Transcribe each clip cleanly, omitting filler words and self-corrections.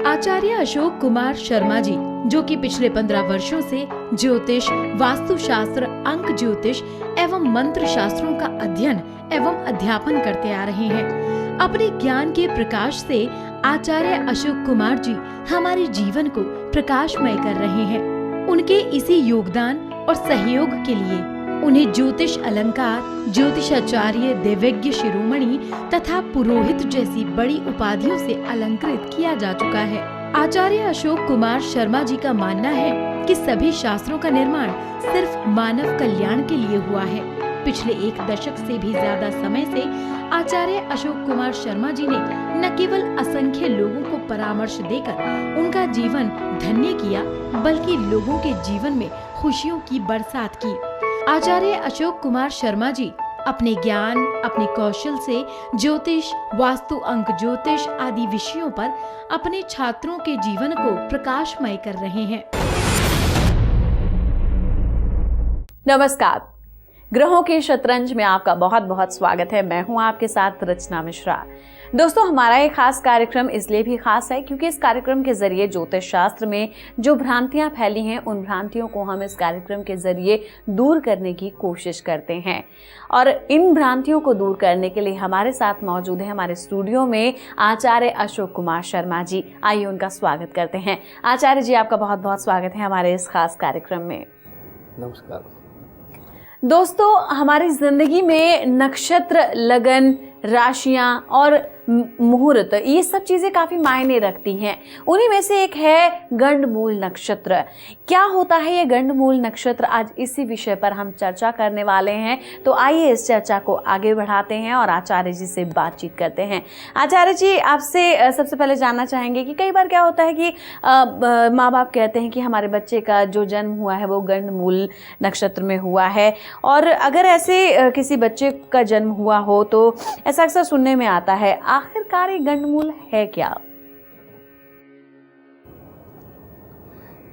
आचार्य अशोक कुमार शर्मा जी, जो कि पिछले 15 वर्षों से ज्योतिष, वास्तुशास्त्र, अंक ज्योतिष एवं मंत्र शास्त्रों का अध्ययन एवं अध्यापन करते आ रहे हैं। अपने ज्ञान के प्रकाश से आचार्य अशोक कुमार जी हमारे जीवन को प्रकाशमय कर रहे हैं। उनके इसी योगदान और सहयोग के लिए उन्हें ज्योतिष अलंकार, ज्योतिषाचार्य, देवज्ञ शिरोमणि तथा पुरोहित जैसी बड़ी उपाधियों से अलंकृत किया जा चुका है। आचार्य अशोक कुमार शर्मा जी का मानना है कि सभी शास्त्रों का निर्माण सिर्फ मानव कल्याण के लिए हुआ है। पिछले 1 दशक से भी ज्यादा समय से आचार्य अशोक कुमार शर्मा जी ने न केवल असंख्य लोगों को परामर्श देकर उनका जीवन धन्य किया, बल्कि लोगों के जीवन में खुशियों की बरसात की। आचार्य अशोक कुमार शर्मा जी अपने ज्ञान, अपने कौशल से ज्योतिष, वास्तु, अंक ज्योतिष आदि विषयों पर अपने छात्रों के जीवन को प्रकाशमय कर रहे हैं। नमस्कार, ग्रहों के शतरंज में आपका बहुत बहुत स्वागत है। मैं हूं आपके साथ रचना मिश्रा। दोस्तों, हमारा ये खास कार्यक्रम इसलिए भी खास है क्योंकि इस कार्यक्रम के जरिए ज्योतिष शास्त्र में जो भ्रांतियां फैली हैं, उन भ्रांतियों को हम इस कार्यक्रम के जरिए दूर करने की कोशिश करते हैं। और इन भ्रांतियों को दूर करने के लिए हमारे साथ मौजूद है हमारे स्टूडियो में आचार्य अशोक कुमार शर्मा जी। आइए उनका स्वागत करते हैं। आचार्य जी, आपका बहुत बहुत स्वागत है हमारे इस खास कार्यक्रम में। नमस्कार दोस्तों, हमारी जिंदगी में नक्षत्र, लगन, राशियां और मुहूर्त, ये सब चीजें काफी मायने रखती हैं। उन्हीं में से एक है गंडमूल नक्षत्र। क्या होता है ये गंडमूल नक्षत्र? आज इसी विषय पर हम चर्चा करने वाले हैं। तो आइए इस चर्चा को आगे बढ़ाते हैं और आचार्य जी से बातचीत करते हैं। आचार्य जी, आपसे सबसे पहले जानना चाहेंगे कि कई बार क्या होता है कि माँ बाप कहते हैं कि हमारे बच्चे का जो जन्म हुआ है वो गंडमूल नक्षत्र में हुआ है, और अगर ऐसे किसी बच्चे का जन्म हुआ हो तो ऐसा अक्सर सुनने में आता है। आखिरकार ये गंडमूल है क्या?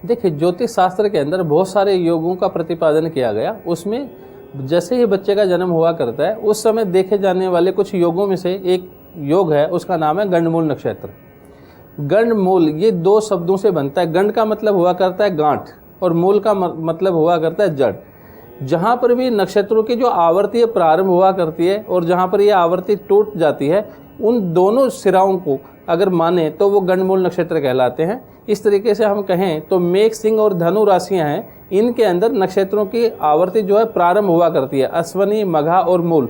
देखिए, ज्योतिष शास्त्र के अंदर बहुत सारे योगों का प्रतिपादन किया गया। उसमें जैसे ही बच्चे का जन्म हुआ करता है, उस समय देखे जाने वाले कुछ योगों में से एक योग है, उसका नाम है गंडमूल नक्षत्र। गंडमूल ये 2 शब्दों से बनता है। गंड का मतलब हुआ करता है गांठ, और मूल का मतलब हुआ करता है जड़। जहाँ पर भी नक्षत्रों की जो आवर्ती प्रारंभ हुआ करती है और जहाँ पर ये आवर्ती टूट जाती है, उन दोनों सिराओं को अगर माने तो वो गंडमूल नक्षत्र कहलाते हैं। इस तरीके से हम कहें तो मेष, सिंह और धनु राशियां हैं, इनके अंदर नक्षत्रों की आवर्ती जो है प्रारंभ हुआ करती है। अश्वनी, मघा और मूल।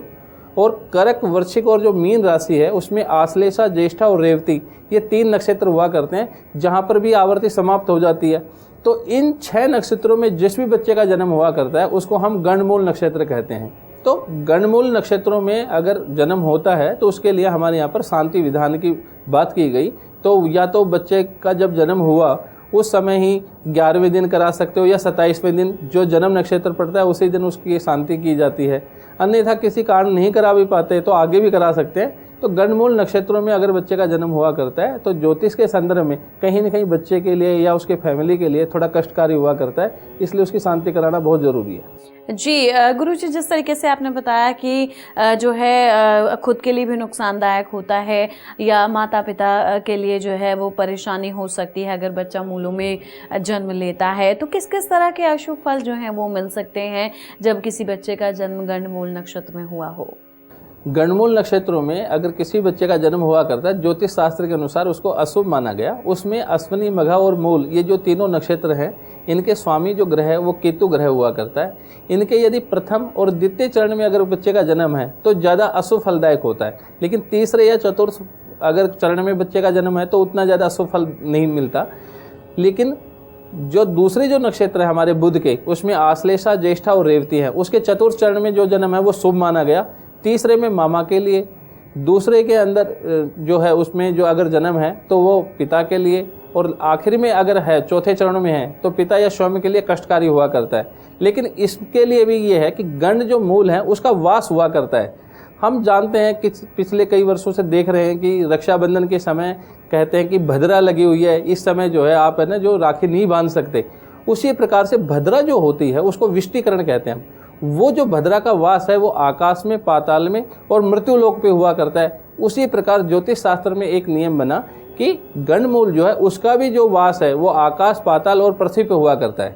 और कर्क, वृश्चिक और जो मीन राशि है उसमें आश्लेषा, ज्येष्ठा और रेवती, ये 3 नक्षत्र हुआ करते हैं, जहाँ पर भी आवर्ती समाप्त हो जाती है। तो इन 6 नक्षत्रों में जिस भी बच्चे का जन्म हुआ करता है उसको हम गंडमूल नक्षत्र कहते हैं। तो गंडमूल नक्षत्रों में अगर जन्म होता है तो उसके लिए हमारे यहाँ पर शांति विधान की बात की गई। तो या तो बच्चे का जब जन्म हुआ उस समय ही 11वें दिन करा सकते हो, या 27वें दिन जो जन्म नक्षत्र पड़ता है उसी दिन उसकी शांति की जाती है। अन्यथा किसी कारण नहीं करा भी पाते तो आगे भी करा सकते हैं। तो गंडमूल नक्षत्रों में अगर बच्चे का जन्म हुआ करता है तो ज्योतिष के संदर्भ में कहीं न कहीं बच्चे के लिए या उसके फैमिली के लिए थोड़ा कष्टकारी हुआ करता है, इसलिए उसकी शांति कराना बहुत जरूरी है। जी गुरुजी, जिस तरीके से आपने बताया कि जो है खुद के लिए भी नुकसानदायक होता है या माता पिता के लिए जो है वो परेशानी हो सकती है अगर बच्चा मूलों में जन्म लेता है, तो किस किस तरह के अशुभ फल जो हैं वो मिल सकते हैं जब किसी बच्चे का जन्म गंडमूल नक्षत्र में हुआ हो? गंडमूल नक्षत्रों में अगर किसी बच्चे का जन्म हुआ करता है, ज्योतिष शास्त्र के अनुसार उसको अशुभ माना गया। उसमें अश्विनी, मघा और मूल, ये जो तीनों नक्षत्र हैं, इनके स्वामी जो ग्रह है वो केतु ग्रह हुआ करता है। इनके यदि प्रथम और द्वितीय चरण में अगर बच्चे का जन्म है तो ज़्यादा अशुभ फलदायक होता है, लेकिन तीसरे या चतुर्थ अगर चरण में बच्चे का जन्म है तो उतना ज़्यादा अशुभ फल नहीं मिलता। लेकिन जो दूसरे जो नक्षत्र है हमारे बुध के, उसमें आश्लेषा, ज्येष्ठा और रेवती है, उसके चतुर्थ चरण में जो जन्म है वो शुभ माना गया। तीसरे में मामा के लिए, दूसरे के अंदर जो है उसमें जो अगर जन्म है तो वो पिता के लिए, और आखिर में अगर है चौथे चरण में है तो पिता या स्वामी के लिए कष्टकारी हुआ करता है। लेकिन इसके लिए भी ये है कि गंड जो मूल है उसका वास हुआ करता है। हम जानते हैं कि पिछले कई वर्षों से देख रहे हैं कि रक्षाबंधन के समय कहते हैं कि भद्रा लगी हुई है, इस समय जो है आप है ना जो राखी नहीं बांध सकते। उसी प्रकार से भद्रा जो होती है उसको विष्टिकरण कहते हैं। वो जो भद्रा का वास है वो आकाश में, पाताल में और मृत्युलोक पे हुआ करता है। उसी प्रकार ज्योतिष शास्त्र में एक नियम बना कि गंडमूल जो है उसका भी जो वास है वो आकाश, पाताल और पृथ्वी पर हुआ करता है।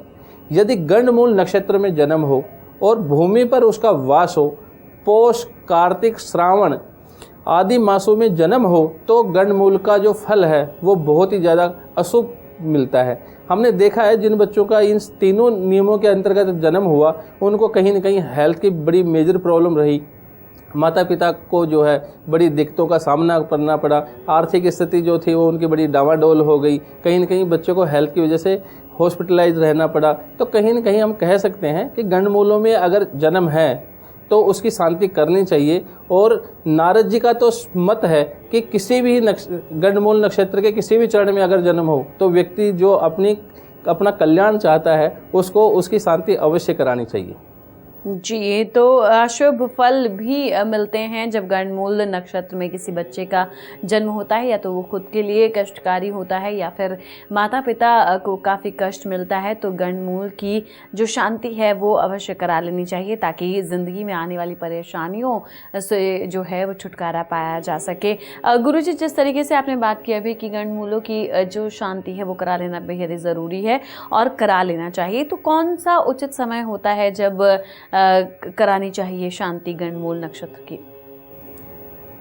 यदि गंडमूल नक्षत्र में जन्म हो और भूमि पर उसका वास हो, पौष, कार्तिक, श्रावण आदि मासों में जन्म हो, तो गंडमूल का जो फल है वो बहुत ही ज़्यादा अशुभ मिलता है। हमने देखा है जिन बच्चों का इन तीनों नियमों के अंतर्गत जन्म हुआ उनको कहीं ना कहीं हेल्थ की बड़ी मेजर प्रॉब्लम रही, माता पिता को जो है बड़ी दिक्कतों का सामना करना पड़ा, आर्थिक स्थिति जो थी वो उनकी बड़ी डावाडोल हो गई, कहीं ना कहीं बच्चों को हेल्थ की वजह से हॉस्पिटलाइज रहना पड़ा। तो कहीं ना कहीं हम कह सकते हैं कि गंडमूलों में अगर जन्म है तो उसकी शांति करनी चाहिए। और नारद जी का तो मत है कि किसी भी गंडमूल नक्षत्र के किसी भी चरण में अगर जन्म हो तो व्यक्ति जो अपना कल्याण चाहता है उसको उसकी शांति अवश्य करानी चाहिए। जी, तो अशुभ फल भी मिलते हैं जब गंडमूल नक्षत्र में किसी बच्चे का जन्म होता है, या तो वो खुद के लिए कष्टकारी होता है या फिर माता पिता को काफ़ी कष्ट मिलता है। तो गंडमूल की जो शांति है वो अवश्य करा लेनी चाहिए ताकि ज़िंदगी में आने वाली परेशानियों से जो है वो छुटकारा पाया जा सके। गुरुजी, जिस तरीके से आपने बात की अभी कि गंडमूलों की जो शांति है वो करा लेना बेहद ही ज़रूरी है और करा लेना चाहिए, तो कौन सा उचित समय होता है जब करानी चाहिए शांति गंडमूल नक्षत्र की?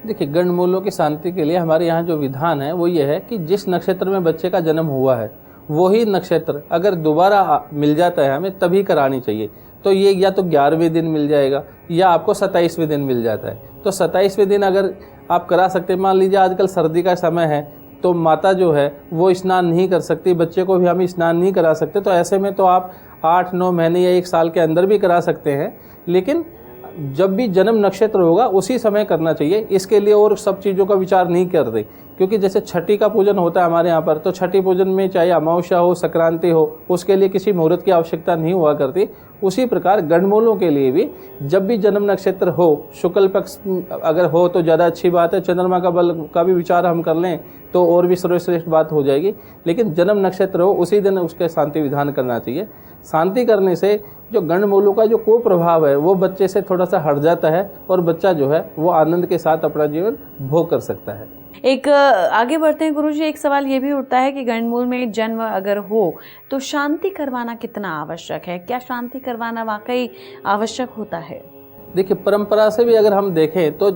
देखिए, गंडमूलों की शांति के लिए हमारे यहाँ जो विधान है वो ये है कि जिस नक्षत्र में बच्चे का जन्म हुआ है वही नक्षत्र अगर दोबारा मिल जाता है हमें तभी करानी चाहिए। तो ये या तो 11वें दिन मिल जाएगा या आपको 27वें दिन मिल जाता है। तो 27वें दिन अगर आप करा सकते हैं, मान लीजिए आजकल सर्दी का समय है तो माता जो है वो स्नान नहीं कर सकती, बच्चे को भी हम स्नान नहीं करा सकते, तो ऐसे में तो आप 8-9 महीने या 1 साल के अंदर भी करा सकते हैं, लेकिन जब भी जन्म नक्षत्र होगा उसी समय करना चाहिए। इसके लिए और सब चीज़ों का विचार नहीं करते, क्योंकि जैसे छठी का पूजन होता है हमारे यहाँ पर, तो छठी पूजन में चाहे अमावस्या हो, संक्रांति हो, उसके लिए किसी मुहूर्त की आवश्यकता नहीं हुआ करती। उसी प्रकार गंडमूलों के लिए भी जब भी जन्म नक्षत्र हो, शुक्ल पक्ष अगर हो तो ज़्यादा अच्छी बात है, चंद्रमा का बल का भी विचार हम कर लें तो और भी सर्वश्रेष्ठ बात हो जाएगी, लेकिन जन्म नक्षत्र हो उसी दिन उसके शांति विधान करना चाहिए। शांति करने से जो गंडमूलों का जो कुप्रभाव है वो बच्चे से थोड़ा सा हट जाता है और बच्चा जो है वो आनंद के साथ अपना जीवन भोग कर सकता है। एक आगे बढ़ते हैं गुरुजी, एक सवाल ये भी उठता है कि गंडमूल में जन्म अगर हो तो शांति करवाना कितना आवश्यक है? क्या शांति करवाना वाकई आवश्यक होता है? देखिए, परंपरा से भी अगर हम देखें तो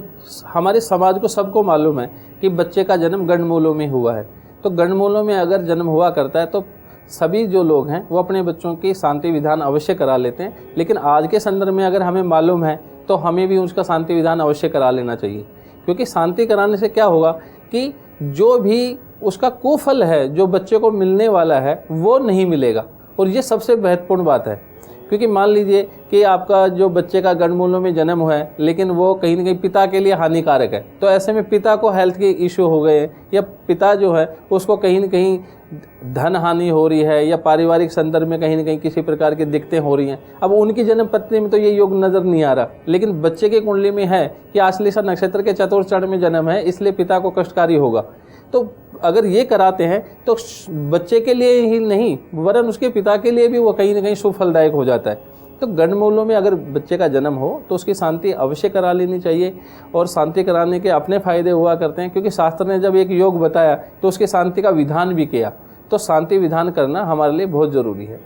हमारे समाज को सबको मालूम है कि बच्चे का जन्म गंडमूलों में हुआ है। तो गंडमूलों में अगर जन्म हुआ करता है तो सभी जो लोग हैं वो अपने बच्चों की शांति विधान अवश्य करा लेते हैं, लेकिन आज के संदर्भ में अगर हमें मालूम है तो हमें भी उसका शांति विधान अवश्य करा लेना चाहिए। क्योंकि शांति कराने से क्या होगा कि जो भी उसका कुफल है जो बच्चे को मिलने वाला है वो नहीं मिलेगा, और ये सबसे महत्वपूर्ण बात है। क्योंकि मान लीजिए कि आपका जो बच्चे का गंडमूलों में जन्म हुआ है लेकिन वो कहीं ना कहीं पिता के लिए हानिकारक है, तो ऐसे में पिता को हेल्थ के इश्यू हो गए या पिता जो है उसको कहीं ना कहीं धन हानि हो रही है या पारिवारिक संदर्भ में कहीं ना कहीं किसी प्रकार की दिक्कतें हो रही हैं। अब उनकी जन्म पत्नी में तो ये योग नज़र नहीं आ रहा, लेकिन बच्चे की कुंडली में है कि आश्लेषा नक्षत्र के चतुर्थ चरण में जन्म है, इसलिए पिता को कष्टकारी होगा। तो अगर ये कराते हैं तो बच्चे के लिए ही नहीं वरन उसके पिता के लिए भी वो कहीं ना कहीं शुभ फलदायक हो जाता है। तो गंडमूलों में अगर बच्चे का जन्म हो तो उसकी शांति अवश्य करा लेनी चाहिए, और शांति कराने के अपने फायदे हुआ करते हैं, क्योंकि शास्त्र ने जब एक योग बताया तो उसकी शांति का विधान भी किया। तो शांति विधान करना हमारे लिए बहुत जरूरी है।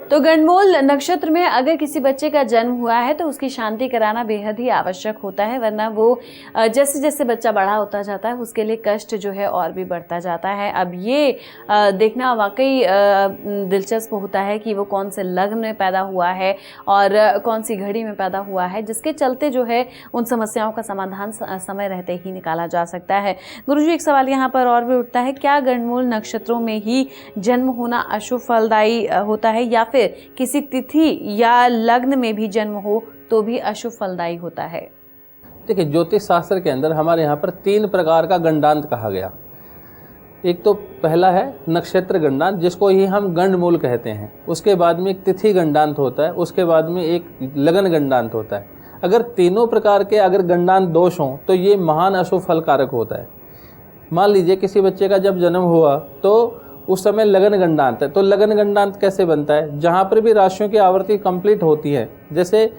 तो गंडमूल नक्षत्र में अगर किसी बच्चे का जन्म हुआ है तो उसकी शांति कराना बेहद ही आवश्यक होता है, वरना वो जैसे जैसे बच्चा बड़ा होता जाता है उसके लिए कष्ट जो है और भी बढ़ता जाता है। अब ये देखना वाकई दिलचस्प होता है कि वो कौन से लग्न में पैदा हुआ है और कौन सी घड़ी में पैदा हुआ है, जिसके चलते जो है उन समस्याओं का समाधान समय रहते ही निकाला जा सकता है। गुरुजी, एक सवाल यहाँ पर और भी उठता है, क्या गंडमूल नक्षत्रों में ही जन्म होना अशुभ फलदायी होता है या किसी तिथि या लग्न में भी जन्म हो तो भी अशुभ फलदायी होता है? देखिए, ज्योतिष शास्त्र के अंदर हमारे यहाँ पर 3 प्रकार का गंडांत कहा गया। एक तो पहला है नक्षत्र गंडांत, जिसको ही हम गंडमूल कहते हैं। उसके बाद में एक तिथि गंडांत होता है, उसके बाद में एक लगन गंडांत होता है। अगर तीनों प्रकार के अगर गंडांत दोष हों तो ये महान अशुभ फलकारक होता है। मान लीजिए किसी बच्चे का जब जन्म हुआ तो उस समय लगन गंडांत है, तो लगन गंडांत कैसे बनता है? जहाँ पर भी राशियों की आवर्ती कंप्लीट होती है, जैसे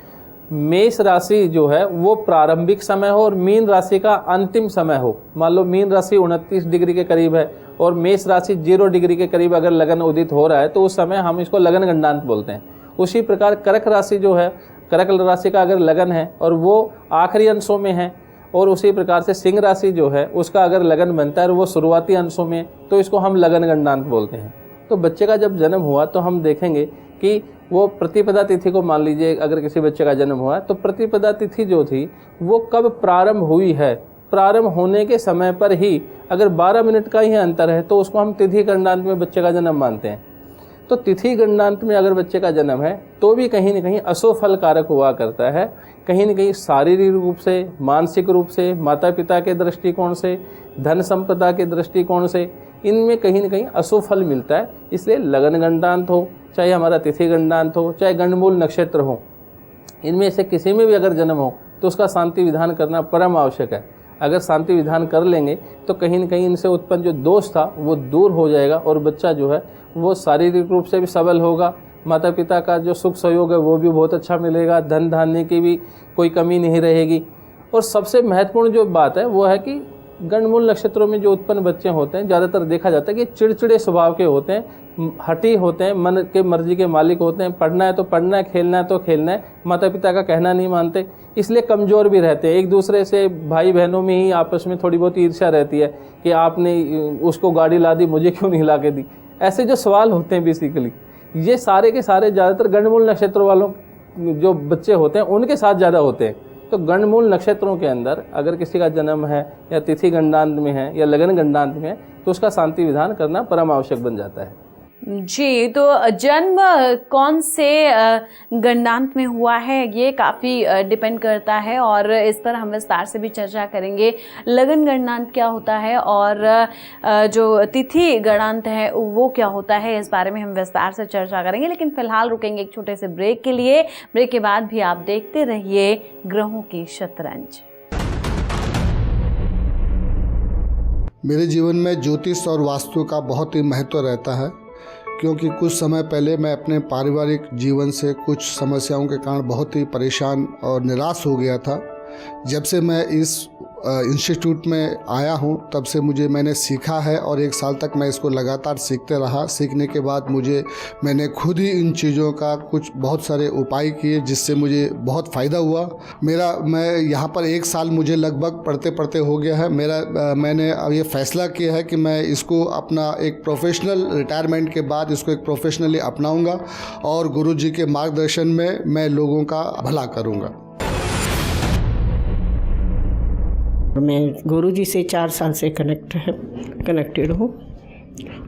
मेष राशि जो है वो प्रारंभिक समय हो और मीन राशि का अंतिम समय हो। मान लो मीन राशि 29 डिग्री के करीब है और मेष राशि 0 डिग्री के करीब अगर लगन उदित हो रहा है तो उस समय हम इसको लगन गंडांत बोलते हैं। उसी प्रकार कर्क राशि जो है, कर्क राशि का अगर लगन है और वो आखिरी अंशों में है, और उसी प्रकार से सिंह राशि जो है उसका अगर लगन बनता है और वो शुरुआती अंशों में, तो इसको हम लगन गंडांत बोलते हैं। तो बच्चे का जब जन्म हुआ तो हम देखेंगे कि वो प्रतिपदा तिथि को, मान लीजिए अगर किसी बच्चे का जन्म हुआ तो प्रतिपदा तिथि जो थी वो कब प्रारंभ हुई है, प्रारंभ होने के समय पर ही अगर 12 मिनट का ही अंतर है तो उसको हम तिथि गणनांत में बच्चे का जन्म मानते हैं। तो तिथि गणनांत में अगर बच्चे का जन्म है तो भी कहीं न कहीं अशुभ फल कारक हुआ करता है। कहीं न कहीं शारीरिक रूप से, मानसिक रूप से, माता पिता के दृष्टिकोण से, धन संपदा के दृष्टिकोण से, इनमें कहीं न कहीं अशुभ फल मिलता है। इसलिए लगन गंडांत हो, चाहे हमारा तिथि गंडांत हो, चाहे गंडमूल नक्षत्र हो, इनमें से किसी में भी अगर जन्म हो तो उसका शांति विधान करना परम आवश्यक है। अगर शांति विधान कर लेंगे तो कहीं न कहीं इनसे उत्पन्न जो दोष था वो दूर हो जाएगा और बच्चा जो है वो शारीरिक रूप से भी सबल होगा, माता पिता का जो सुख सहयोग है वो भी बहुत अच्छा मिलेगा, धन धान्य की भी कोई कमी नहीं रहेगी। और सबसे महत्वपूर्ण जो बात है वो है कि गंडमूल नक्षत्रों में जो उत्पन्न बच्चे होते हैं ज़्यादातर देखा जाता है कि चिड़चिड़े स्वभाव के होते हैं, हठी होते हैं, मन के मर्जी के मालिक होते हैं, पढ़ना है तो पढ़ना है, खेलना है तो खेलना है, माता पिता का कहना नहीं मानते, इसलिए कमज़ोर भी रहते हैं। एक दूसरे से भाई बहनों में ही आपस में थोड़ी बहुत ईर्ष्या रहती है कि आपने उसको गाड़ी ला दी, मुझे क्यों नहीं ला के दी। ऐसे जो सवाल होते हैं बेसिकली ये सारे के सारे ज़्यादातर गंडमूल नक्षत्र वालों जो बच्चे होते हैं उनके साथ ज़्यादा होते हैं। तो गंडमूल नक्षत्रों के अंदर अगर किसी का जन्म है या तिथि गंडांत में है या लगन गंडांत में है तो उसका शांति विधान करना परम आवश्यक बन जाता है। जी, तो जन्म कौन से गणनांत में हुआ है ये काफ़ी डिपेंड करता है और इस पर हम विस्तार से भी चर्चा करेंगे। लगन गणनांत क्या होता है और जो तिथि गणांत है वो क्या होता है, इस बारे में हम विस्तार से चर्चा करेंगे। लेकिन फिलहाल रुकेंगे एक छोटे से ब्रेक के लिए। ब्रेक के बाद भी आप देखते रहिए ग्रहों की शतरंज। मेरे जीवन में ज्योतिष और वास्तु का बहुत ही महत्व रहता है, क्योंकि कुछ समय पहले मैं अपने पारिवारिक जीवन से कुछ समस्याओं के कारण बहुत ही परेशान और निराश हो गया था। जब से मैं इस इंस्टीट्यूट में आया हूं तब से मैंने सीखा है और 1 साल तक मैं इसको लगातार सीखते रहा। सीखने के बाद मैंने खुद ही इन चीज़ों का कुछ बहुत सारे उपाय किए जिससे मुझे बहुत फ़ायदा हुआ। मैं यहाँ पर 1 साल मुझे लगभग पढ़ते पढ़ते हो गया है। मैंने अब ये फ़ैसला किया है कि मैं इसको अपना एक प्रोफेशनल रिटायरमेंट के बाद इसको एक प्रोफेशनली अपनाऊँगा और गुरुजी के मार्गदर्शन में मैं लोगों का भला करूँगा। मैं गुरुजी से 4 साल से कनेक्टेड हूँ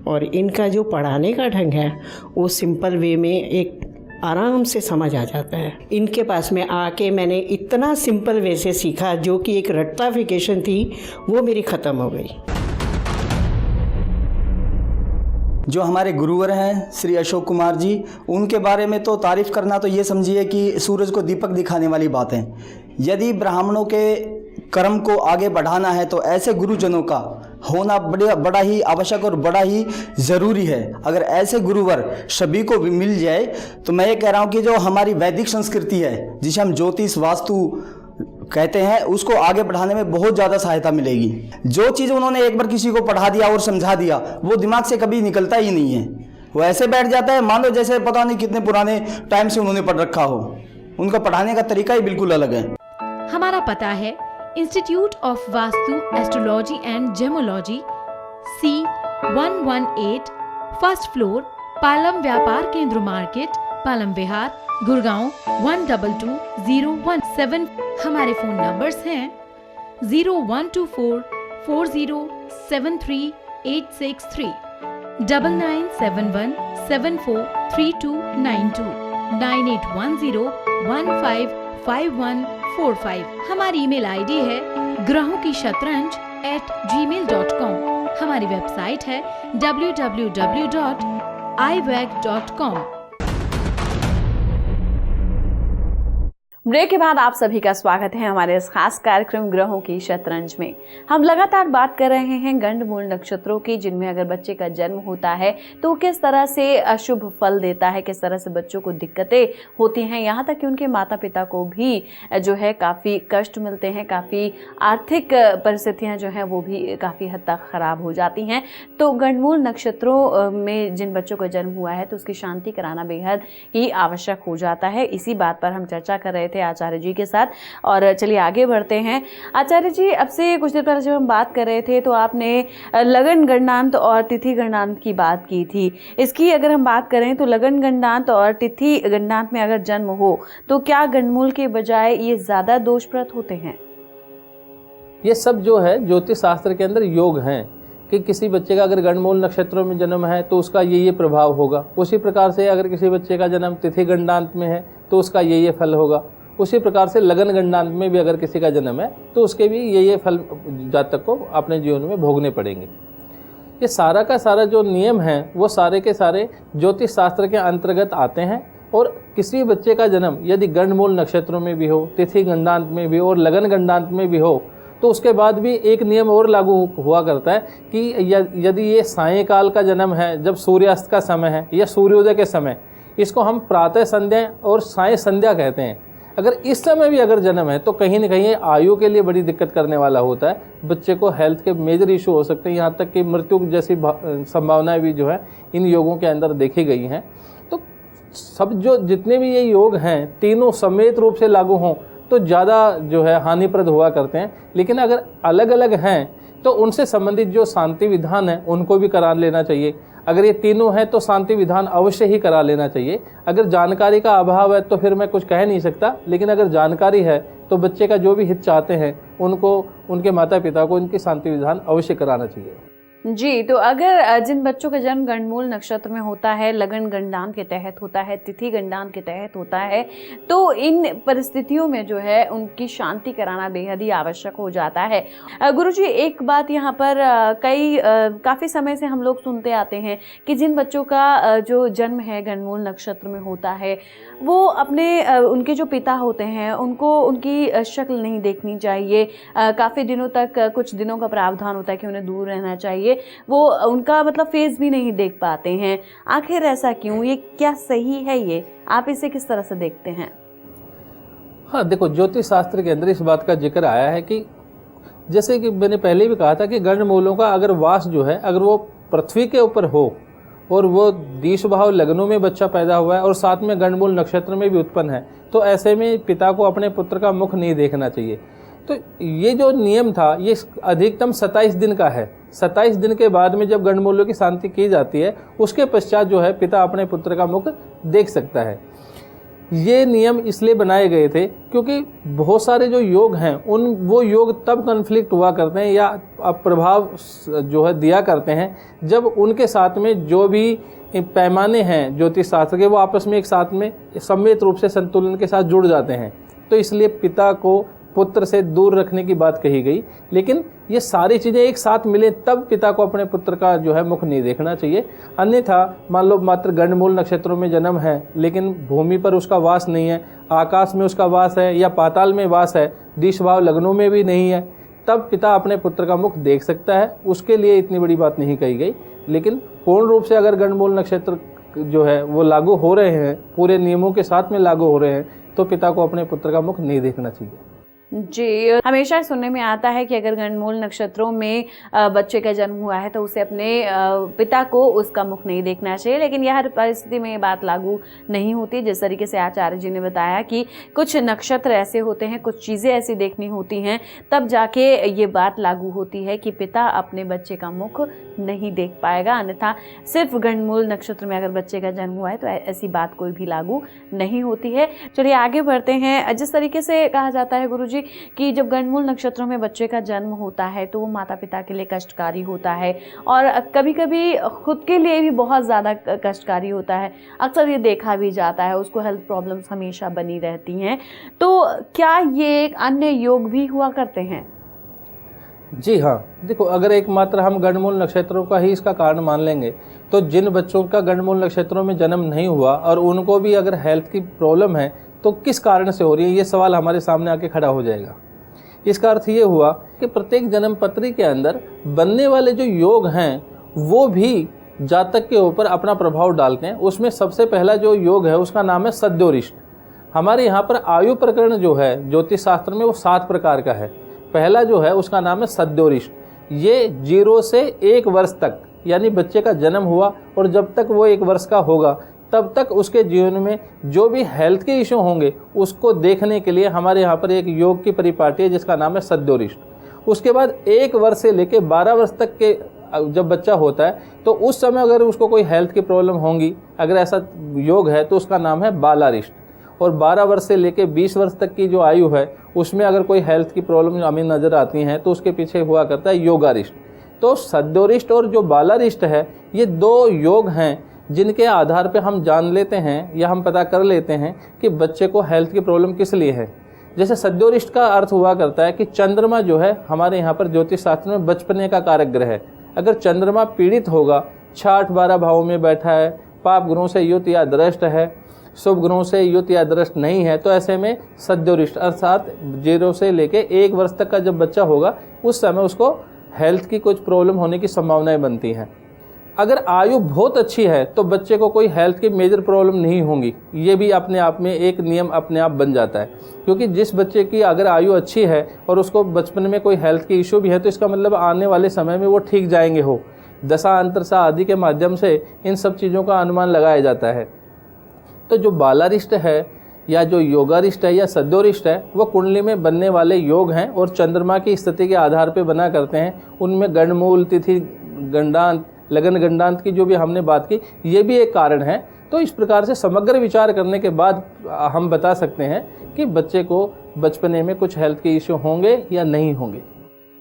और इनका जो पढ़ाने का ढंग है वो सिंपल वे में एक आराम से समझ आ जाता है। इनके पास में आके मैंने इतना सिंपल वे से सीखा, जो कि एक रट्टाफिकेशन थी वो मेरी ख़त्म हो गई। जो हमारे गुरुवर हैं श्री अशोक कुमार जी, उनके बारे में तो तारीफ़ करना तो ये समझिए कि सूरज को दीपक दिखाने वाली बात है। यदि ब्राह्मणों के कर्म को आगे बढ़ाना है तो ऐसे गुरुजनों का होना बड़ा ही आवश्यक और बड़ा ही ज़रूरी है। अगर ऐसे गुरुवर सभी को भी मिल जाए तो मैं ये कह रहा हूँ कि जो हमारी वैदिक संस्कृति है, जिसे हम ज्योतिष वास्तु कहते हैं, उसको आगे बढ़ाने में बहुत ज़्यादा सहायता मिलेगी। जो चीज़ उन्होंने एक बार किसी को पढ़ा दिया और समझा दिया वो दिमाग से कभी निकलता ही नहीं है, वो ऐसे बैठ जाता है मान लो जैसे पता नहीं कितने पुराने टाइम से उन्होंने पढ़ रखा हो। उनका पढ़ाने का तरीका ही बिल्कुल अलग है। हमारा पता है institute of Vastu astrology and gemology, C118, first floor, Palam Vyapar Kendra market, Palam विहार, गुड़गांव 122017। हमारे फोन नंबर्स हैं 01244073 9971743292 9810155145। हमारी ईमेल आईडी है ग्रहों की शतरंज @gmail.com। हमारी वेबसाइट है www.iwag.com। ब्रेक के बाद आप सभी का स्वागत है हमारे इस खास कार्यक्रम ग्रहों की शतरंज में। हम लगातार बात कर रहे हैं गंडमूल नक्षत्रों की, जिनमें अगर बच्चे का जन्म होता है तो किस तरह से अशुभ फल देता है, किस तरह से बच्चों को दिक्कतें होती हैं, यहाँ तक कि उनके माता पिता को भी जो है काफ़ी कष्ट मिलते हैं, काफ़ी आर्थिक परिस्थितियाँ जो हैं वो भी काफ़ी हद तक ख़राब हो जाती हैं। तो गंडमूल नक्षत्रों में जिन बच्चों का जन्म हुआ है तो उसकी शांति कराना बेहद ही आवश्यक हो जाता है। इसी बात पर हम चर्चा कर रहे थे आचार्य जी के साथ, और चलिए आगे बढ़ते हैं। आचार्य जी, अब से कुछ देर पहले जब हम बात कर रहे थे तो आपने लगन गणनांत और तिथि गणनांत की बात की थी। इसकी अगर हम बात करें तो लगन गणनांत और तिथि गणनांत में अगर जन्म हो तो क्या गंडमूल के बजाय ये ज्यादा दोषप्रद होते हैं? ये सब जो है ज्योतिष शास्त्र के अंदर योग हैं कि किसी बच्चे का अगर गंडमूल नक्षत्रों में जन्म है तो उसका ये प्रभाव होगा। उसी प्रकार से अगर किसी बच्चे का जन्म तिथि गणनांत में है तो उसका ये फल होगा। उसी प्रकार से लगन गणनांत में भी अगर किसी का जन्म है तो उसके भी ये फल जातक को अपने जीवन में भोगने पड़ेंगे। ये सारा का सारा जो नियम है वो सारे के सारे ज्योतिष शास्त्र के अंतर्गत आते हैं। और किसी बच्चे का जन्म यदि गंडमूल नक्षत्रों में भी हो, तिथि गणनांत में भी और लगन गणनांत में भी हो तो उसके बाद भी एक नियम और लागू हुआ करता है कि यदि ये सायंकाल का जन्म है, जब सूर्यास्त का समय है या सूर्योदय के समय, इसको हम प्रातः संध्या और साय संध्या कहते हैं। अगर इस समय भी अगर जन्म है तो कहीं ना कहीं आयु के लिए बड़ी दिक्कत करने वाला होता है। बच्चे को हेल्थ के मेजर इशू हो सकते हैं, यहाँ तक कि मृत्यु जैसी संभावनाएं भी जो है इन योगों के अंदर देखी गई हैं। तो सब जो जितने भी ये योग हैं तीनों समेत रूप से लागू हों तो ज़्यादा जो है हानिप्रद हुआ करते हैं। लेकिन अगर अलग अलग हैं तो उनसे संबंधित जो शांति विधान है उनको भी करा लेना चाहिए। अगर ये तीनों हैं तो शांति विधान अवश्य ही करा लेना चाहिए। अगर जानकारी का अभाव है तो फिर मैं कुछ कह नहीं सकता, लेकिन अगर जानकारी है तो बच्चे का जो भी हित चाहते हैं उनको, उनके माता पिता को इनकी शांति विधान अवश्य कराना चाहिए। जी, तो अगर जिन बच्चों का जन्म गंडमूल नक्षत्र में होता है, लगन गणनांत के तहत होता है, तिथि गणनांत के तहत होता है, तो इन परिस्थितियों में जो है उनकी शांति कराना बेहद ही आवश्यक हो जाता है। गुरुजी, एक बात यहाँ पर काफ़ी समय से हम लोग सुनते आते हैं कि जिन बच्चों का जो जन्म है गंडमूल नक्षत्र में होता है वो अपने उनके जो पिता होते हैं उनको उनकी शक्ल नहीं देखनी चाहिए। काफ़ी दिनों तक, कुछ दिनों का प्रावधान होता है कि उन्हें दूर रहना चाहिए, वो उनका मतलब फेस भी नहीं देख पाते हैं। आखिर ऐसा क्यों? ये क्या सही है? ये आप इसे किस तरह से देखते हैं? हाँ, देखो, ज्योतिष शास्त्र के अंदर इस बात का जिक्र आया है कि जैसे कि मैंने पहले भी कहा था कि गंडमूलों का अगर वास जो है अगर वो पृथ्वी के ऊपर हो और वो दिश भाव लग्नों में बच्चा पैदा हुआ है और साथ में गंडमूल नक्षत्र में भी उत्पन्न है तो ऐसे में पिता को अपने पुत्र का मुख नहीं देखना चाहिए। तो ये जो नियम था ये अधिकतम 27 दिन का है। 27 दिन के बाद में जब गंडमूलों की शांति की जाती है उसके पश्चात जो है पिता अपने पुत्र का मुख देख सकता है। ये नियम इसलिए बनाए गए थे क्योंकि बहुत सारे जो योग हैं वो योग तब कन्फ्लिक्ट हुआ करते हैं या प्रभाव जो है दिया करते हैं जब उनके साथ में जो भी पैमाने हैं ज्योतिष शास्त्र के वो आपस में एक साथ में सम्मिलित रूप से संतुलन के साथ जुड़ जाते हैं। तो इसलिए पिता को पुत्र से दूर रखने की बात कही गई। लेकिन ये सारी चीज़ें एक साथ मिले तब पिता को अपने पुत्र का जो है मुख नहीं देखना चाहिए। अन्यथा मान लो मात्र गंडमूल नक्षत्रों में जन्म है लेकिन भूमि पर उसका वास नहीं है, आकाश में उसका वास है या पाताल में वास है, दिश भाव लग्नों में भी नहीं है, तब पिता अपने पुत्र का मुख देख सकता है। उसके लिए इतनी बड़ी बात नहीं कही गई। लेकिन पूर्ण रूप से अगर गंडमूल नक्षत्र जो है वो लागू हो रहे हैं, पूरे नियमों के साथ में लागू हो रहे हैं, तो पिता को अपने पुत्र का मुख नहीं देखना चाहिए। जी, हमेशा सुनने में आता है कि अगर गंडमूल नक्षत्रों में बच्चे का जन्म हुआ है तो उसे अपने पिता को उसका मुख नहीं देखना चाहिए। लेकिन यह हर परिस्थिति में ये बात लागू नहीं होती। जिस तरीके से आचार्य जी ने बताया कि कुछ नक्षत्र ऐसे होते हैं, कुछ चीज़ें ऐसी देखनी होती हैं, तब जाके ये बात लागू होती है कि पिता अपने बच्चे का मुख नहीं देख पाएगा। अन्यथा सिर्फ गंडमूल नक्षत्र में अगर बच्चे का जन्म हुआ है तो ऐसी बात कोई भी लागू नहीं होती है। चलिए आगे बढ़ते हैं। जिस तरीके से कहा जाता है गुरुजी कि जब गंडमूल नक्षत्रों में बच्चे का जन्म होता है तो वो माता पिता के लिए कष्टकारी होता है और कभी कभी खुद के लिए भी बहुत ज़्यादा कष्टकारी होता है। अक्सर ये देखा भी जाता है, उसको हेल्थ प्रॉब्लम्स हमेशा बनी रहती हैं। तो क्या ये एक अन्य योग भी हुआ करते हैं? जी हाँ, देखो, अगर एकमात्र हम गंडमूल नक्षत्रों का ही इसका कारण मान लेंगे तो जिन बच्चों का गंडमूल नक्षत्रों में जन्म नहीं हुआ और उनको भी अगर हेल्थ की प्रॉब्लम है तो किस कारण से हो रही है, ये सवाल हमारे सामने आके खड़ा हो जाएगा। इसका अर्थ ये हुआ कि प्रत्येक जन्म पत्री के अंदर बनने वाले जो योग हैं वो भी जातक के ऊपर अपना प्रभाव डालते हैं। उसमें सबसे पहला जो योग है उसका नाम है सद्योरिष्ट। हमारे यहाँ पर आयु प्रकरण जो है ज्योतिष शास्त्र में वो 7 प्रकार का है। पहला जो है उसका नाम है सद्योरिष्ट। ये 0 से 1 वर्ष तक, यानी बच्चे का जन्म हुआ और जब तक वो 1 वर्ष का होगा तब तक उसके जीवन में जो भी हेल्थ के इश्यू होंगे उसको देखने के लिए हमारे यहाँ पर एक योग की परिपाटी है जिसका नाम है सद्योरिष्ट। उसके बाद 1 वर्ष से लेकर 12 वर्ष तक के जब बच्चा होता है तो उस समय अगर उसको कोई हेल्थ की प्रॉब्लम होंगी, अगर ऐसा योग है तो उसका नाम है बालारिष्ट। और 12 वर्ष से लेकर 20 वर्ष तक की जो आयु है उसमें अगर कोई हेल्थ की प्रॉब्लम हमें नज़र आती हैं तो उसके पीछे हुआ करता है योगारिष्ट। तो सद्योरिष्ट और जो बालारिष्ट है ये 2 योग हैं जिनके आधार पे हम जान लेते हैं या हम पता कर लेते हैं कि बच्चे को हेल्थ की प्रॉब्लम किस लिए है। जैसे सद्योरिष्ट का अर्थ हुआ करता है कि चंद्रमा जो है हमारे यहाँ पर ज्योतिष शास्त्र में बचपने का कारक ग्रह है। अगर चंद्रमा पीड़ित होगा, 6-8-12 भावों में बैठा है, पाप ग्रहों से युत या दृष्ट है, शुभ ग्रहों से युत या दृष्ट नहीं है, तो ऐसे में सद्योरिष्ट अर्थात 0 से लेके 1 वर्ष तक का जब बच्चा होगा उस समय उसको हेल्थ की कुछ प्रॉब्लम होने की संभावनाएं बनती हैं। अगर आयु बहुत अच्छी है तो बच्चे को कोई हेल्थ की मेजर प्रॉब्लम नहीं होंगी। ये भी अपने आप में एक नियम अपने आप बन जाता है, क्योंकि जिस बच्चे की अगर आयु अच्छी है और उसको बचपन में कोई हेल्थ की इश्यू भी है तो इसका मतलब आने वाले समय में वो ठीक जाएंगे हो। दशा अंतरसा आदि के माध्यम से इन सब चीज़ों का अनुमान लगाया जाता है। तो जो बालारिष्ट है या जो योगारिष्ट है या सद्योरिष्ट है वो कुंडली में बनने वाले योग हैं और चंद्रमा की स्थिति के आधार पर बना करते हैं। उनमें गंडमूल, तिथि, गंडांत, लगन गंडांत की जो भी हमने बात की ये भी एक कारण है। तो इस प्रकार से समग्र विचार करने के बाद हम बता सकते हैं कि बच्चे को बचपने में कुछ हेल्थ के इश्यू होंगे या नहीं होंगे।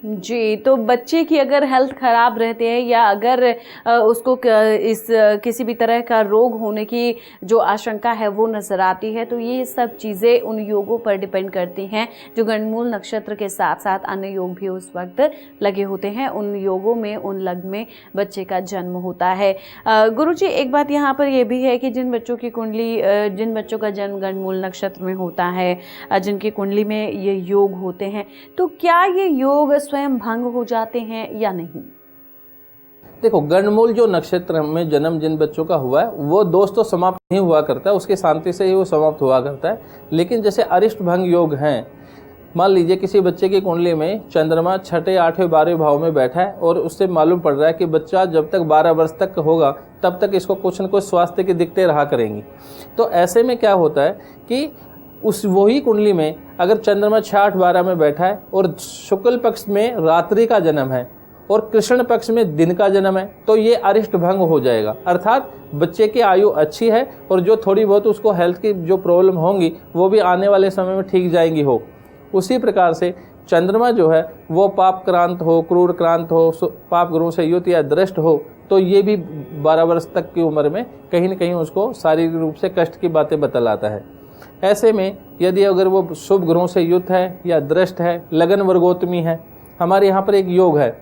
जी, तो बच्चे की अगर हेल्थ ख़राब रहते हैं या अगर उसको किसी भी तरह का रोग होने की जो आशंका है वो नज़र आती है तो ये सब चीज़ें उन योगों पर डिपेंड करती हैं जो गंडमूल नक्षत्र के साथ साथ अन्य योग भी उस वक्त लगे होते हैं। उन योगों में, उन लग्न में बच्चे का जन्म होता है। गुरुजी, एक बात यहाँ पर यह भी है कि जिन बच्चों की कुंडली, जिन बच्चों का जन्म गंडमूल नक्षत्र में होता है, जिनकी कुंडली में ये योग होते हैं, तो क्या ये योग स्वयं भंग हो जाते हैं या नहीं? देखो, गंडमूल जो नक्षत्र में जन्म जिन बच्चों का हुआ है वो दोष तो समाप्त नहीं हुआ करता है, उसकी शांति से ही वो समाप्त हुआ करता है। लेकिन जैसे अरिष्ट भंग योग हैं, मान लीजिए किसी बच्चे की कुंडली में चंद्रमा 6, 8, 12 भाव में बैठा है और उससे मालूम पड़ रहा है कि बच्चा जब तक 12 वर्ष तक होगा तब तक इसको कुछ न कुछ स्वास्थ्य की दिक्कतें रहा करेंगी। तो ऐसे में क्या होता है कि उस वही कुंडली में अगर चंद्रमा 6, 8, 12 में बैठा है और शुक्ल पक्ष में रात्रि का जन्म है और कृष्ण पक्ष में दिन का जन्म है तो ये अरिष्ट भंग हो जाएगा। अर्थात बच्चे की आयु अच्छी है और जो थोड़ी बहुत उसको हेल्थ की जो प्रॉब्लम होंगी वो भी आने वाले समय में ठीक जाएंगी हो। उसी प्रकार से चंद्रमा जो है वो पाप क्रांत हो, क्रूर क्रांत हो, पाप ग्रहों से युत या दृष्ट हो तो ये भी 12 वर्ष तक की उम्र में कहीं न कहीं उसको शारीरिक रूप से कष्ट की बातें बतलाता है। ऐसे में यदि अगर वो शुभ ग्रहों से युत है या दृष्ट है, लगन वर्गोत्तमी है, हमारे यहाँ पर एक योग है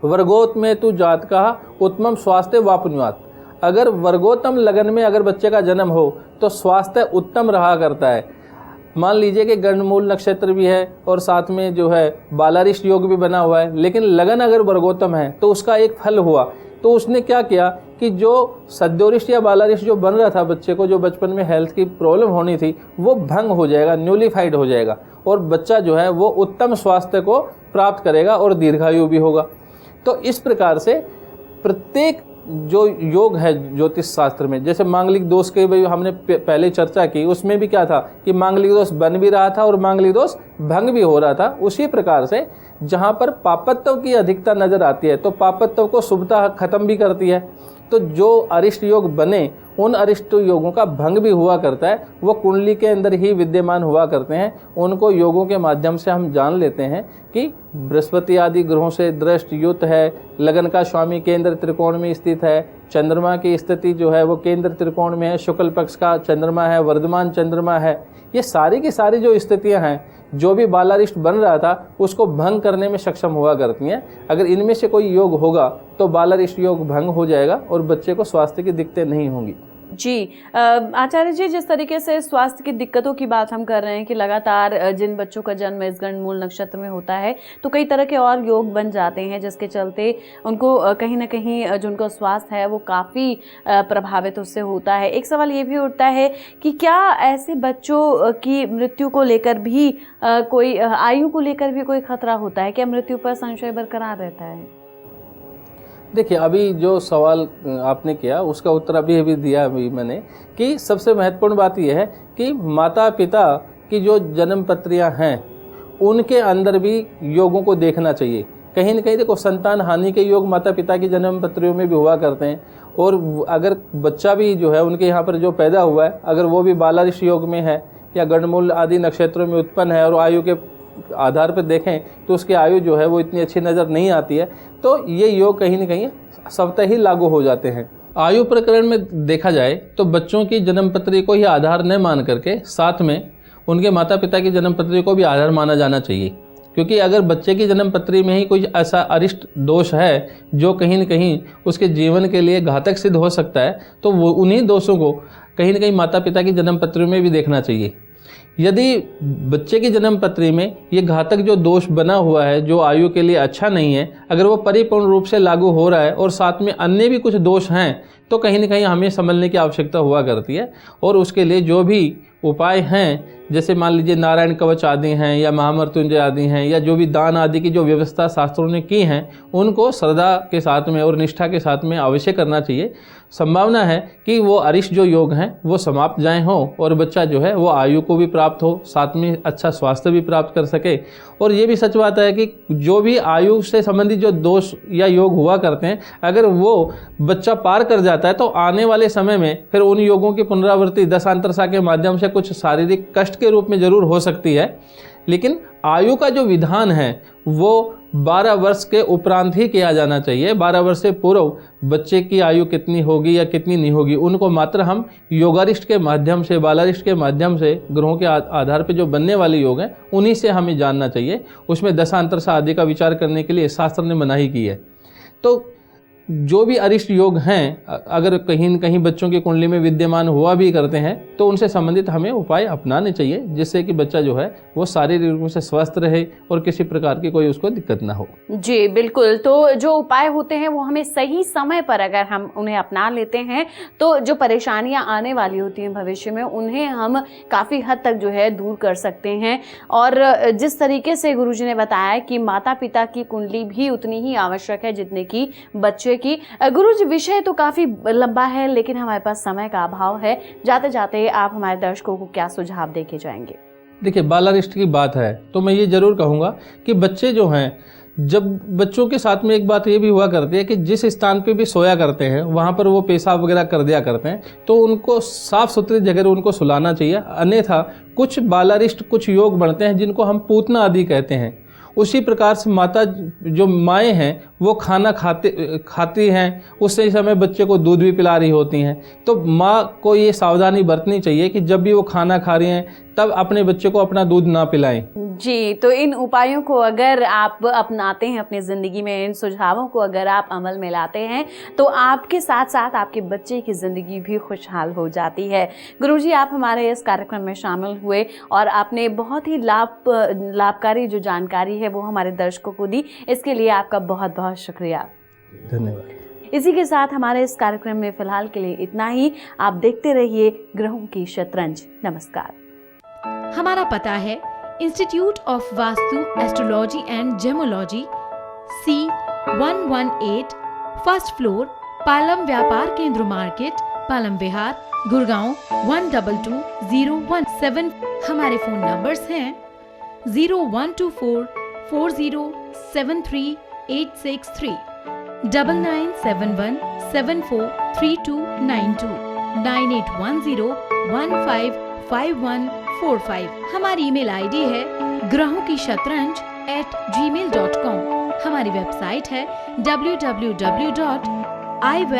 वर्गोत्तमे तु जात का उत्तम स्वास्थ्य वापनुआत। अगर वर्गोत्तम लगन में अगर बच्चे का जन्म हो तो स्वास्थ्य उत्तम रहा करता है। मान लीजिए कि गंडमूल नक्षत्र भी है और साथ में जो है बालारिष्ट योग भी बना हुआ है, लेकिन लगन अगर वर्गोत्तम है तो उसका एक फल हुआ। तो उसने क्या किया कि जो सद्योरिष्ट या बालारिष्ट जो बन रहा था बच्चे को, जो बचपन में हेल्थ की प्रॉब्लम होनी थी, वो भंग हो जाएगा, न्यूलीफाइड हो जाएगा और बच्चा जो है वो उत्तम स्वास्थ्य को प्राप्त करेगा और दीर्घायु भी होगा। तो इस प्रकार से प्रत्येक जो योग है ज्योतिष शास्त्र में, जैसे मांगलिक दोष के भी हमने पहले चर्चा की, उसमें भी क्या था कि मांगलिक दोष बन भी रहा था और मांगलिक दोष भंग भी हो रहा था। उसी प्रकार से जहाँ पर पापत्व की अधिकता नजर आती है तो पापत्व को शुभता खत्म भी करती है। तो जो अरिष्ट योग बने उन अरिष्ट योगों का भंग भी हुआ करता है, वो कुंडली के अंदर ही विद्यमान हुआ करते हैं। उनको योगों के माध्यम से हम जान लेते हैं कि बृहस्पति आदि ग्रहों से दृष्ट युत है, लगन का स्वामी केंद्र त्रिकोण में स्थित है, चंद्रमा की स्थिति जो है वो केंद्र त्रिकोण में है, शुक्ल पक्ष का चंद्रमा है, वर्धमान चंद्रमा है। ये सारी की सारी जो स्थितियां हैं, जो भी बालारिष्ट बन रहा था उसको भंग करने में सक्षम हुआ करती हैं। अगर इनमें से कोई योग होगा तो बालारिष्ट योग भंग हो जाएगा और बच्चे को स्वास्थ्य की दिक्कतें नहीं होंगी। जी आचार्य जी, जिस तरीके से स्वास्थ्य की दिक्कतों की बात हम कर रहे हैं कि लगातार जिन बच्चों का जन्म इस गंडमूल नक्षत्र में होता है तो कई तरह के और योग बन जाते हैं जिसके चलते उनको कहीं ना कहीं जो उनका स्वास्थ्य है वो काफ़ी प्रभावित उससे होता है। एक सवाल ये भी उठता है कि क्या ऐसे बच्चों की मृत्यु को लेकर भी कोई आयु को लेकर भी कोई खतरा होता है? क्या मृत्यु पर संशय बरकरार रहता है? देखिए, अभी जो सवाल आपने किया उसका उत्तर अभी दिया अभी मैंने, कि सबसे महत्वपूर्ण बात यह है कि माता पिता की जो जन्म पत्रियां हैं उनके अंदर भी योगों को देखना चाहिए। कहीं न कहीं देखो, संतान हानि के योग माता पिता की जन्म पत्रियों में भी हुआ करते हैं, और अगर बच्चा भी जो है उनके यहाँ पर जो पैदा हुआ है अगर वो भी बालारिष योग में है या गंडमूल आदि नक्षत्रों में उत्पन्न है और आयु के आधार पर देखें तो उसकी आयु जो है वो इतनी अच्छी नज़र नहीं आती है, तो ये योग कहीं न कहीं स्वतः ही लागू हो जाते हैं। आयु प्रकरण में देखा जाए तो बच्चों की जन्म पत्री को ही आधार न मान करके साथ में उनके माता पिता की जन्म पत्री को भी आधार माना जाना चाहिए, क्योंकि अगर बच्चे की जन्म पत्री में ही कोई ऐसा अरिष्ट दोष है जो कहीं न कहीं उसके जीवन के लिए घातक सिद्ध हो सकता है तो वो उन्हीं दोषों को कहीं न कहीं माता पिता की जन्म पत्री में भी देखना चाहिए। यदि बच्चे की जन्म पत्री में ये घातक जो दोष बना हुआ है जो आयु के लिए अच्छा नहीं है, अगर वो परिपूर्ण रूप से लागू हो रहा है और साथ में अन्य भी कुछ दोष हैं तो कहीं न कहीं हमें समझने की आवश्यकता हुआ करती है, और उसके लिए जो भी उपाय हैं जैसे मान लीजिए नारायण कवच आदि हैं या महामृत्युंजय आदि हैं या जो भी दान आदि की जो व्यवस्था शास्त्रों ने की हैं उनको श्रद्धा के साथ में और निष्ठा के साथ में अवश्य करना चाहिए। संभावना है कि वो अरिष्ट जो योग हैं वो समाप्त जाएं हो और बच्चा जो है वो आयु को भी प्राप्त हो, साथ में अच्छा स्वास्थ्य भी प्राप्त कर सके। और ये भी सच बात है कि जो भी आयु से संबंधित जो दोष या योग हुआ करते हैं अगर वो बच्चा पार कर जाता है तो आने वाले समय में फिर उन योगों की पुनरावृत्ति दशांतरसा के माध्यम से कुछ शारीरिक कष्ट के रूप में जरूर हो सकती है, लेकिन आयु का जो विधान है वो 12 वर्ष के उपरांत ही किया जाना चाहिए। 12 वर्ष से पूर्व बच्चे की आयु कितनी होगी या कितनी नहीं होगी उनको मात्र हम योगारिष्ट के माध्यम से, बालारिष्ट के माध्यम से, ग्रहों के आधार पर जो बनने वाले योग हैं उन्हीं से हमें जानना चाहिए। उसमें दशांतरसा आदि का विचार करने के लिए शास्त्र ने मनाही की है। तो जो भी अरिष्ट योग हैं अगर कहीं न कहीं बच्चों की कुंडली में विद्यमान हुआ भी करते हैं तो उनसे संबंधित हमें उपाय अपनाने चाहिए जिससे कि बच्चा जो है वो शारीरिक रूप से स्वस्थ रहे और किसी प्रकार की कोई उसको दिक्कत ना हो। जी बिल्कुल, तो जो उपाय होते हैं वो हमें सही समय पर अगर हम उन्हें अपना लेते हैं तो जो परेशानियां आने वाली होती हैं भविष्य में उन्हें हम काफ़ी हद तक जो है दूर कर सकते हैं। और जिस तरीके से गुरुजी ने बताया कि माता पिता की कुंडली भी उतनी ही आवश्यक है जितने की बच्चे की। गुरुजी, विषय तो काफी लंबा है लेकिन हमारे पास समय का अभाव है, जाते जाते आप हमारे दर्शकों को क्या सुझाव देके जाएंगे? देखिए, बालारिष्ट की बात है तो मैं ये जरूर कहूँगा कि बच्चे जो हैं, जब बच्चों के साथ में एक बात ये भी हुआ करती है कि जिस स्थान पे भी सोया करते हैं वहाँ पर वो पेशाब वगैरह कर दिया करते हैं तो उनको साफ सुथरी जगह उनको सुलाना चाहिए। अन्यथा कुछ बालारिष्ट कुछ योग बनते हैं जिनको हम पूतना आदि कहते हैं। उसी प्रकार से माता जो माएँ हैं वो खाना खाती हैं, उसी समय बच्चे को दूध भी पिला रही होती हैं। तो माँ को ये सावधानी बरतनी चाहिए कि जब भी वो खाना खा रही हैं तब अपने बच्चे को अपना दूध ना पिलाएं। जी, तो इन उपायों को अगर आप अपनाते हैं अपनी ज़िंदगी में, इन सुझावों को अगर आप अमल में लाते हैं तो आपके साथ साथ आपके बच्चे की ज़िंदगी भी खुशहाल हो जाती है। गुरुजी, आप हमारे इस कार्यक्रम में शामिल हुए और आपने बहुत ही लाभकारी जो जानकारी है वो हमारे दर्शकों को दी, इसके लिए आपका बहुत बहुत शुक्रिया। धन्यवाद। इसी के साथ हमारे इस कार्यक्रम में फिलहाल के लिए इतना ही। आप देखते रहिए ग्रहों की शतरंज। नमस्कार। हमारा पता है institute of Vastu astrology and gemology, C118, first floor, Palam Vyapar Kendra market, Palam विहार, गुड़गांव 122017। हमारे फोन नंबर्स हैं 0124407386 9971743292 9810155145। हमारी ईमेल आईडी है ग्रहों की शतरंज @gmail.com। हमारी वेबसाइट है www.iweb